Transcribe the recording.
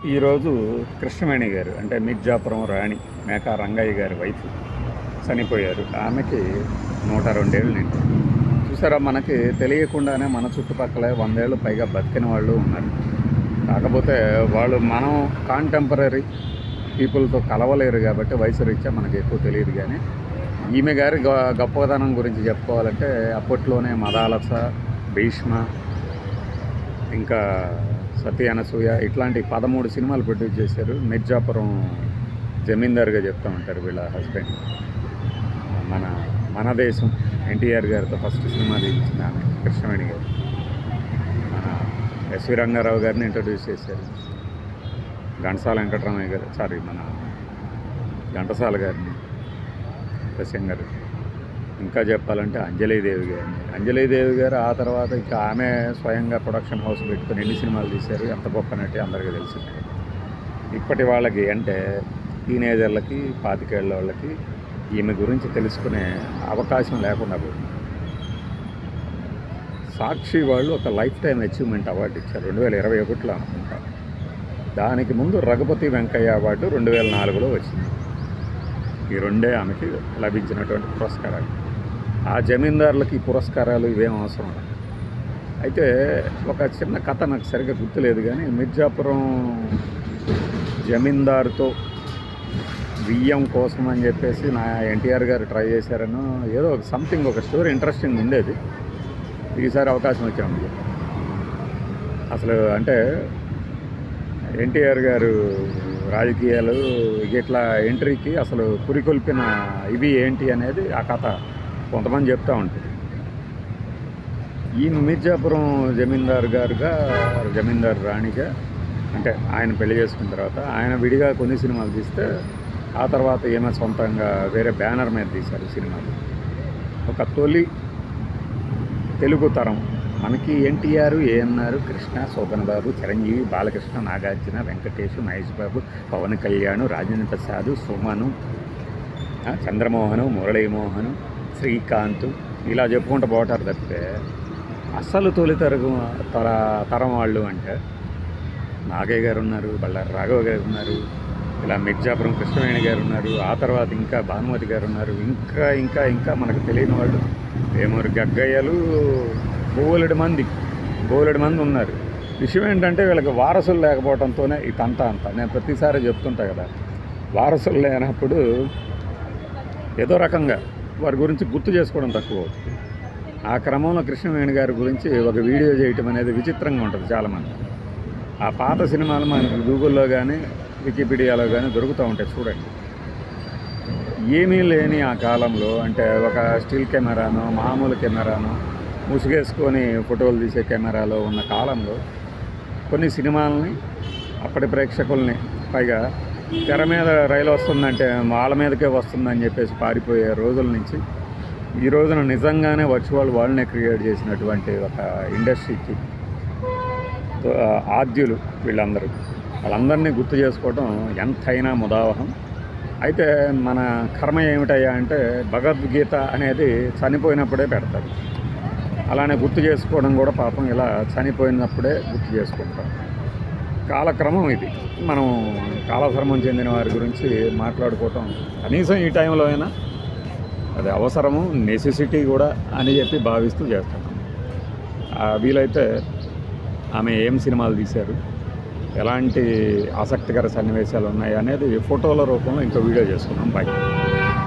ఈరోజు కృష్ణవేణి గారు అంటే మిర్జాపురం రాణి మేకా రంగయ్య గారి వైఫ్ చనిపోయారు. ఆమెకి 102 ఏళ్ళు నిండి. చూసారా, మనకి తెలియకుండానే మన చుట్టుపక్కల 100 ఏళ్ళు పైగా బతికిన వాళ్ళు ఉన్నారు. కాకపోతే వాళ్ళు మనం కాంటెంపరీ పీపుల్తో కలవలేరు కాబట్టి వయసు రీత్యా మనకి ఎక్కువ తెలియదు. కానీ ఈమె గారి గొప్పదనం గురించి చెప్పుకోవాలంటే అప్పట్లోనే మదాలస, భీష్మ, ఇంకా సతీ అనసూయ ఇట్లాంటి 13 సినిమాలు ప్రొడ్యూస్ చేశారు. మిర్జాపురం జమీందారుగా చెప్తూ ఉంటారు వీళ్ళ హస్బెండ్. మన మన దేశం ఎన్టీఆర్ గారితో ఫస్ట్ సినిమా తీయించింది ఆమె, కృష్ణవేణి గారు. మన ఎస్వి రంగారావు గారిని ఇంట్రడ్యూస్ చేశారు. ఘంటసాల వెంకటరామయ్య గారు, మన ఘంటసాల గారిని, సింగర్. ఇంకా చెప్పాలంటే అంజలీదేవి గారు ఆ తర్వాత ఇంకా ఆమె స్వయంగా ప్రొడక్షన్ హౌస్ పెట్టుకుని ఎన్ని సినిమాలు తీశారు, ఎంత గొప్ప నటి అందరికీ తెలిసింది. ఇప్పటి వాళ్ళకి అంటే టీనేజర్లకి 25 ఏళ్ళ వాళ్ళకి ఈమె గురించి తెలుసుకునే అవకాశం లేకుండా పోయింది. సాక్షి వాళ్ళు ఒక లైఫ్ టైం అచీవ్మెంట్ అవార్డు ఇచ్చారు 2021లో అనుకుంటా. దానికి ముందు రఘుపతి వెంకయ్య అవార్డు 2004లో వచ్చింది. ఈ రెండే ఆమెకి లభించినటువంటి పురస్కారాలు. ఆ జమీందారులకి పురస్కారాలు ఇవేం అవసరం. అయితే ఒక చిన్న కథ నాకు సరిగ్గా గుర్తులేదు, కానీ మిర్జాపురం జమీందారుతో బియ్యం కోసం అని చెప్పేసి ఎన్టీఆర్ గారు ట్రై చేశారనో ఏదో సంథింగ్ ఒక స్టోరీ ఇంట్రెస్టింగ్ ఉండేది. ఈసారి అవకాశం వచ్చాము. అసలు అంటే ఎన్టీఆర్ గారు రాజకీయాలు ఇట్లా ఎంట్రీకి అసలు పురికొల్పిన ఇవి ఏంటి అనేది ఆ కథ కొంతమంది చెప్తూ ఉంటుంది. ఈ మిర్జాపురం జమీందారు రాణిగా అంటే ఆయన పెళ్లి చేసుకున్న తర్వాత ఆయన విడిగా కొన్ని సినిమాలు తీస్తే ఆ తర్వాత ఏమో సొంతంగా వేరే బ్యానర్ మీద తీశారు సినిమాలు. ఒక తొలి తెలుగు తరం మనకి ఎన్టీఆర్, ఏఎన్ఆర్, కృష్ణ, శోభన్ బాబు, చిరంజీవి, బాలకృష్ణ, నాగార్జున, వెంకటేష్, మహేష్ బాబు, పవన్ కళ్యాణ్, రాజేంద్ర ప్రసాద్, సుమను, చంద్రమోహను, మురళీమోహను, శ్రీకాంత్ ఇలా చెప్పుకుంటూ పోతారు తప్పితే అస్సలు తొలి తరం వాళ్ళు అంటే నాగయ్య గారు ఉన్నారు, బళ్ళారి రాఘవ గారు ఉన్నారు, ఇలా మిర్జాపురం కృష్ణవేణి గారు ఉన్నారు, ఆ తర్వాత ఇంకా భానుమతి గారు ఉన్నారు, ఇంకా ఇంకా ఇంకా మనకు తెలియని వాళ్ళు వేమూరి గగ్గయ్యలు, బోలెడు మంది ఉన్నారు. విషయం ఏంటంటే వీళ్ళకి వారసులు లేకపోవడంతోనే ఇదంతా నేను ప్రతిసారి చెప్తుంటా కదా, వారసులు లేనప్పుడు ఏదో రకంగా వారి గురించి గుర్తు చేసుకోవడం తక్కువ అవుతుంది. ఆ క్రమంలో కృష్ణవేణి గారి గురించి ఒక వీడియో చేయటం అనేది విచిత్రంగా ఉంటుంది చాలామంది. ఆ పాత సినిమాలు మనకి గూగుల్లో కానీ వికీపీడియాలో కానీ దొరుకుతూ ఉంటాయి, చూడండి. ఏమీ లేని ఆ కాలంలో అంటే ఒక స్టిల్ కెమెరానో మామూలు కెమెరానో ముసుగేసుకొని ఫోటోలు తీసే కెమెరాలో ఉన్న కాలంలో కొన్ని సినిమాలని అప్పటి ప్రేక్షకుల్ని, పైగా తెర మీద రైలు వస్తుందంటే వాళ్ళ మీదకే వస్తుందని చెప్పేసి పారిపోయే రోజుల నుంచి ఈ రోజున నిజంగానే వర్చువల్ వరల్డ్నే క్రియేట్ చేసినటువంటి ఒక ఇండస్ట్రీకి ఆద్యులు వాళ్ళందరినీ గుర్తు చేసుకోవడం ఎంతైనా ముదావహం. అయితే మన కర్మ ఏమిటయ్యా అంటే భగవద్గీత అనేది చనిపోయినప్పుడే పెడతారు. అలానే గుర్తు చేసుకోవడం కూడా పాపం ఇలా చనిపోయినప్పుడే గుర్తు చేసుకుంటాం. కాలక్రమం ఇది. మనం కాలధర్మం చెందిన వారి గురించి మాట్లాడుకోవటం కనీసం ఈ టైంలో అయినా అది అవసరము, నెసెసిటీ కూడా అని చెప్పి భావిస్తూ చేస్తున్నాం. వీలైతే ఆమె ఏం సినిమాలు తీశారు, ఎలాంటి ఆసక్తికర సన్నివేశాలు ఉన్నాయి అనేది ఫోటోల రూపంలో ఇంకో వీడియో చేసుకున్నాం. బాయ్.